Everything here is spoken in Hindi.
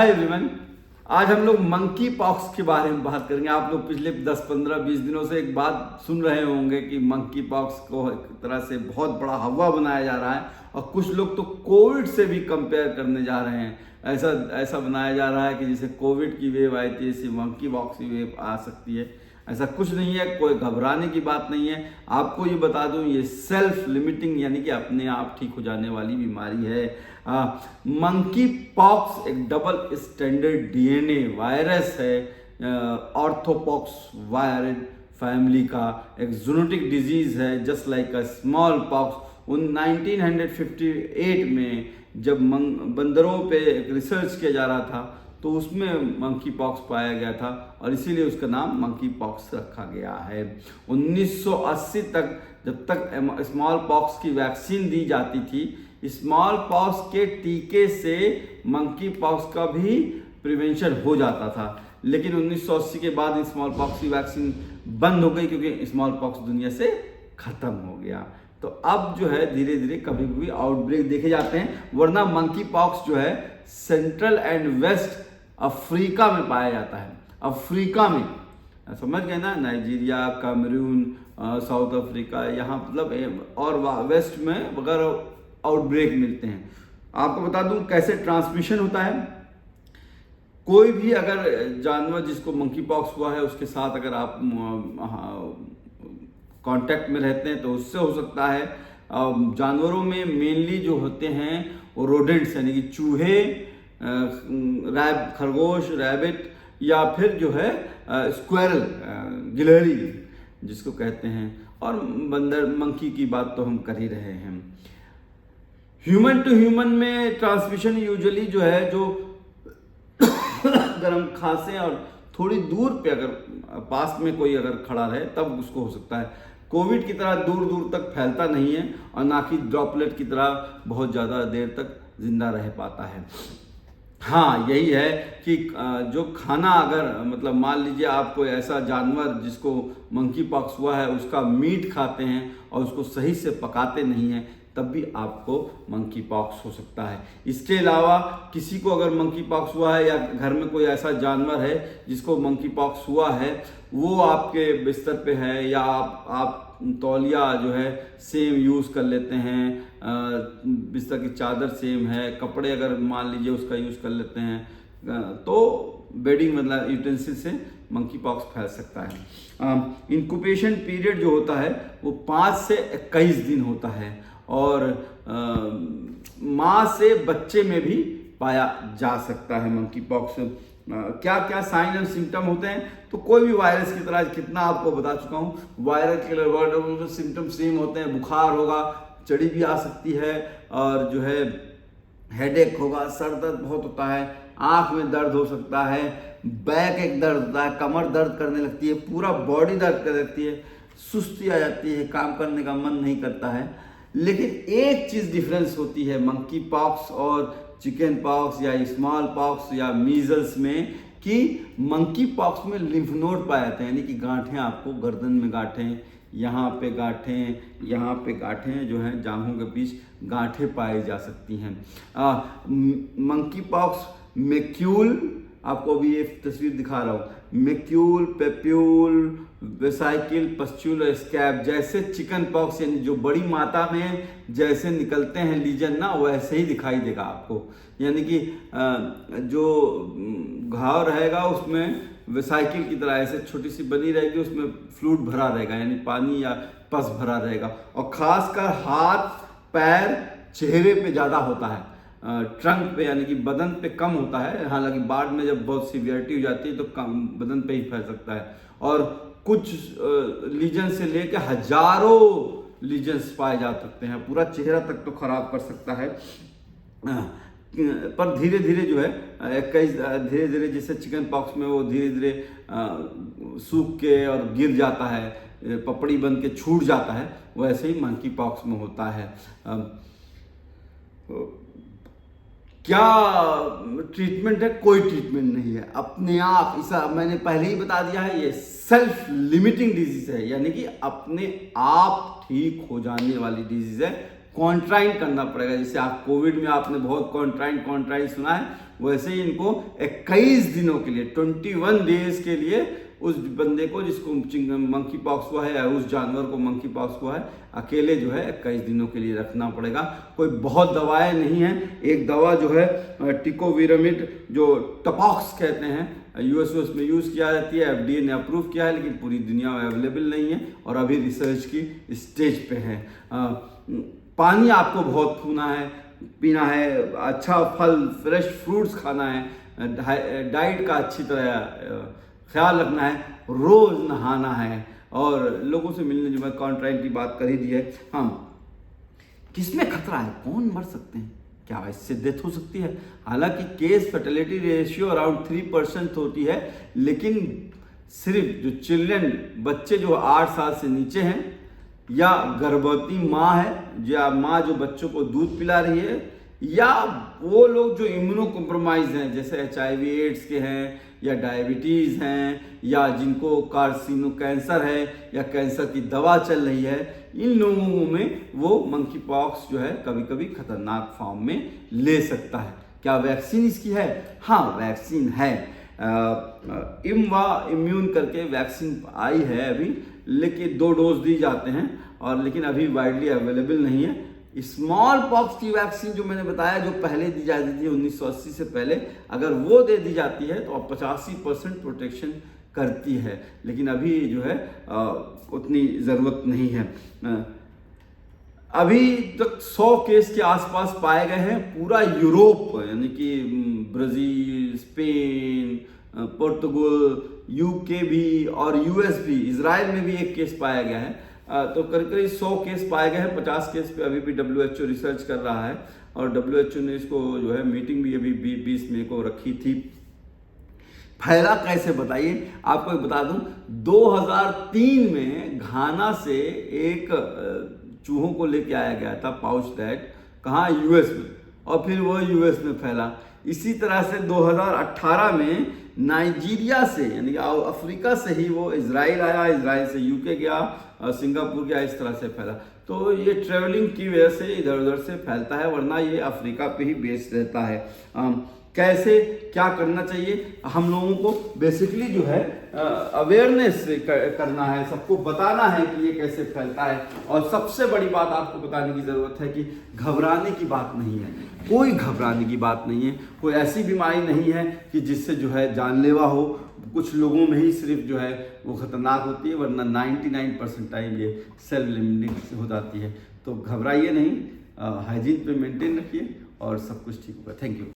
हाय एवरीवन, आज हम लोग मंकी पॉक्स के बारे में बात करेंगे। आप लोग पिछले 10, 15, 20 दिनों से एक बात सुन रहे होंगे कि मंकी पॉक्स को एक तरह से बहुत बड़ा हवा बनाया जा रहा है और कुछ लोग तो कोविड से भी कंपेयर करने जा रहे हैं। ऐसा बनाया जा रहा है कि जैसे कोविड की वेव आई थी, ऐसी मंकी पॉक्स की वेव आ सकती है। ऐसा कुछ नहीं है, कोई घबराने की बात नहीं है। आपको ये बता दूं, ये सेल्फ लिमिटिंग यानी कि अपने आप ठीक हो जाने वाली बीमारी है। मंकी पॉक्स एक डबल स्टैंडर्ड डीएनए वायरस है, ऑर्थोपॉक्स वायरस फैमिली का एक जूनोटिक डिजीज है, just like a small pox. 1958 में जब बंदरों पे एक रिसर्च किया जा रहा था तो उसमें मंकी पॉक्स पाया गया था और इसीलिए उसका नाम मंकी पॉक्स रखा गया है। 1980 तक जब तक स्मॉल पॉक्स की वैक्सीन दी जाती थी, स्मॉल पॉक्स के टीके से मंकी पॉक्स का भी प्रिवेंशन हो जाता था। लेकिन 1980 के बाद स्मॉल पॉक्स की वैक्सीन बंद हो गई क्योंकि स्मॉल पॉक्स दुनिया से खत्म हो गया। तो अब जो है धीरे धीरे कभी कभी आउटब्रेक देखे जाते हैं, वरना मंकी पॉक्स जो है सेंट्रल एंड वेस्ट अफ्रीका में पाया जाता है। अफ्रीका में, समझ गए ना, नाइजीरिया, कैमरून, साउथ अफ्रीका, यहाँ मतलब और वेस्ट में वगैरह आउटब्रेक मिलते हैं। आपको बता दूं कैसे ट्रांसमिशन होता है। कोई भी अगर जानवर जिसको मंकी पॉक्स हुआ है उसके साथ अगर आप कांटेक्ट में रहते हैं तो उससे हो सकता है। जानवरों में मेनली जो होते हैं वो रोडेंट्स यानी कि चूहे, खरगोश, रैबिट, या फिर जो है स्क्वेरल, गिलहरी जिसको कहते हैं, और बंदर, मंकी की बात तो हम कर ही रहे हैं। ह्यूमन टू ह्यूमन में ट्रांसमिशन यूजुअली जो है, जो अगर हम खांसे और थोड़ी दूर पे अगर पास में कोई अगर खड़ा रहे तब उसको हो सकता है। कोविड की तरह दूर दूर तक फैलता नहीं है और ना कि ड्रॉपलेट की तरह बहुत ज़्यादा देर तक जिंदा रह पाता है। हाँ, यही है कि जो खाना अगर मतलब मान लीजिए आप कोई ऐसा जानवर जिसको मंकी पॉक्स हुआ है उसका मीट खाते हैं और उसको सही से पकाते नहीं हैं, तब भी आपको मंकी पॉक्स हो सकता है। इसके अलावा किसी को अगर मंकी पॉक्स हुआ है या घर में कोई ऐसा जानवर है जिसको मंकी पॉक्स हुआ है, वो आपके बिस्तर पे है या आप तौलिया जो है सेम यूज़ कर लेते हैं, बिस्तर की चादर सेम है, कपड़े अगर मान लीजिए उसका यूज़ कर लेते हैं, तो बेडिंग मतलब यूटेंसिल से मंकी पॉक्स फैल सकता है। इंक्यूबेशन पीरियड जो होता है वो 5 से 21 दिन होता है और माँ से बच्चे में भी पाया जा सकता है मंकी पॉक्स। क्या क्या साइन एंड सिम्टम होते हैं, तो कोई भी वायरस की तरह कितना आपको बता चुका हूँ। वायरल के सिम्टम सेम होते हैं, बुखार होगा, चढ़ी भी आ सकती है और जो है हेडेक होगा, सर दर्द बहुत होता है, आँख में दर्द हो सकता है, बैक एक दर्द होता है, कमर दर्द करने लगती है, पूरा बॉडी दर्द करने लगती है, सुस्ती आ जाती है, काम करने का मन नहीं करता है। लेकिन एक चीज़ डिफरेंस होती है मंकी पॉक्स और चिकन पॉक्स या स्मॉल पॉक्स या मीजल्स में, कि मंकी पॉक्स में लिम्फ नोड पाए जाते हैं, यानी कि गांठें, आपको गर्दन में गांठें, यहाँ पे गांठें, यहाँ पे गांठें जो हैं जांघों के बीच गांठें पाई जा सकती हैं। मंकी पॉक्स मेक्यूल, आपको अभी ये तस्वीर दिखा रहा हूँ, मेक्यूल, पेप्यूल, वेसाइकिल, पस्ट्यूल और स्कैब जैसे चिकन पॉक्स यानी जो बड़ी मात्रा में जैसे निकलते हैं लीजन ना, वैसे ही दिखाई देगा आपको। यानी कि जो घाव रहेगा उसमें वेसाइकिल की तरह ऐसे छोटी सी बनी रहेगी, उसमें फ्लूइड भरा रहेगा यानी पानी या पस भरा रहेगा, और खासकर हाथ, पैर, चेहरे पे ज़्यादा होता है, ट्रंक पे यानी कि बदन पे कम होता है। हालांकि बाद में जब बहुत सीवियरिटी हो जाती है तो कम बदन पे ही फैल सकता है, और कुछ लीजन से लेकर हजारों लीजन्स पाए जा सकते हैं, पूरा चेहरा तक तो खराब कर सकता है। पर धीरे धीरे जो है धीरे धीरे जैसे चिकन पॉक्स में वो धीरे धीरे सूख के और गिर जाता है, पपड़ी बन के छूट जाता है, वैसे ही मंकी पॉक्स में होता है। क्या ट्रीटमेंट है? कोई ट्रीटमेंट नहीं है, अपने आप इसा मैंने पहले ही बता दिया है, ये सेल्फ लिमिटिंग डिजीज है, यानी कि अपने आप ठीक हो जाने वाली डिजीज है। कॉन्ट्राइन करना पड़ेगा, जैसे आप कोविड में आपने बहुत कॉन्ट्राइन सुना है, वैसे ही इनको 21 दिनों के लिए 21 डेज के लिए उस बंदे को जिसको मंकी पॉक्स हुआ है या उस जानवर को मंकी पॉक्स हुआ है अकेले जो है 21 दिनों के लिए रखना पड़ेगा। कोई बहुत दवाएं नहीं है। एक दवा जो है टिकोविरामिड जो टपॉक्स कहते हैं, यूएस में यूज़ किया जाती है, FDA ने अप्रूव किया है, लेकिन पूरी दुनिया में अवेलेबल नहीं है और अभी रिसर्च की स्टेज पे है। पानी आपको बहुत पीना है, अच्छा फल फ्रेश फ्रूट्स खाना है, डाइट का अच्छी तरह ख्याल रखना है, रोज़ नहाना है और लोगों से मिलने, जो मैं कॉन्ट्रैक्ट की बात कर ही दी है। हाँ, किसमें खतरा है, कौन मर सकते हैं, क्या इससे डेथ हो सकती है? हालांकि केस फर्टिलिटी रेशियो अराउंड 3% होती है, लेकिन सिर्फ जो चिल्ड्रन बच्चे जो 8 साल से नीचे हैं या गर्भवती माँ है या माँ जो बच्चों को दूध पिला रही है या वो लोग जो इम्यूनो कॉम्प्रोमाइज हैं जैसे HIV एड्स के हैं या डायबिटीज़ हैं या जिनको कार्सिनो कैंसर है या कैंसर की दवा चल रही है, इन लोगों में वो मंकी पॉक्स जो है कभी कभी खतरनाक फॉर्म में ले सकता है। क्या वैक्सीन इसकी है? हाँ, वैक्सीन है। इम्यून करके वैक्सीन आई है अभी, लेकिन 2 डोज दी जाते हैं और लेकिन अभी वाइडली अवेलेबल नहीं है। स्मॉल पॉक्स की वैक्सीन जो मैंने बताया जो पहले दी जाती थी 1980 से पहले, अगर वो दे दी जाती है तो 85% प्रोटेक्शन करती है, लेकिन अभी जो है उतनी ज़रूरत नहीं है। अभी तक 100 केस के आसपास पाए गए हैं पूरा यूरोप, यानी कि ब्राज़ील, स्पेन, पोर्तुगल, UK भी और US भी, इजराइल में भी 1 केस पाया गया है। तो करीब 100 केस पाए गए हैं। 50 केस पे अभी भी WHO रिसर्च कर रहा है और WHO ने इसको जो है मीटिंग भी अभी 20 मई को रखी थी। फैला कैसे बताइए, आपको बता दूं, 2003 में घाना से एक चूहों को लेके आया गया था पाउच रैट, कहाँ, US में, और फिर वो US में फैला। इसी तरह से 2018 में नाइजीरिया से यानी कि अफ्रीका से ही वो इजराइल आया, इजराइल से UK गया, सिंगापुर गया, इस तरह से फैला। तो ये ट्रेवलिंग की वजह से इधर उधर से फैलता है, वरना ये अफ्रीका पे ही बेस्ड रहता है। कैसे क्या करना चाहिए, हम लोगों को बेसिकली जो है अवेयरनेस करना है, सबको बताना है कि ये कैसे फैलता है। और सबसे बड़ी बात आपको बताने की ज़रूरत है कि घबराने की बात नहीं है, कोई घबराने की बात नहीं है। कोई ऐसी बीमारी नहीं है कि जिससे जो है जानलेवा हो। कुछ लोगों में ही सिर्फ जो है वो खतरनाक होती है, वरना 99% टाइम ये सेल्फ लिमिटिंग हो जाती है। तो घबराइए नहीं, हाइजीन पे मेंटेन रखिए और सब कुछ ठीक होगा। Thank you.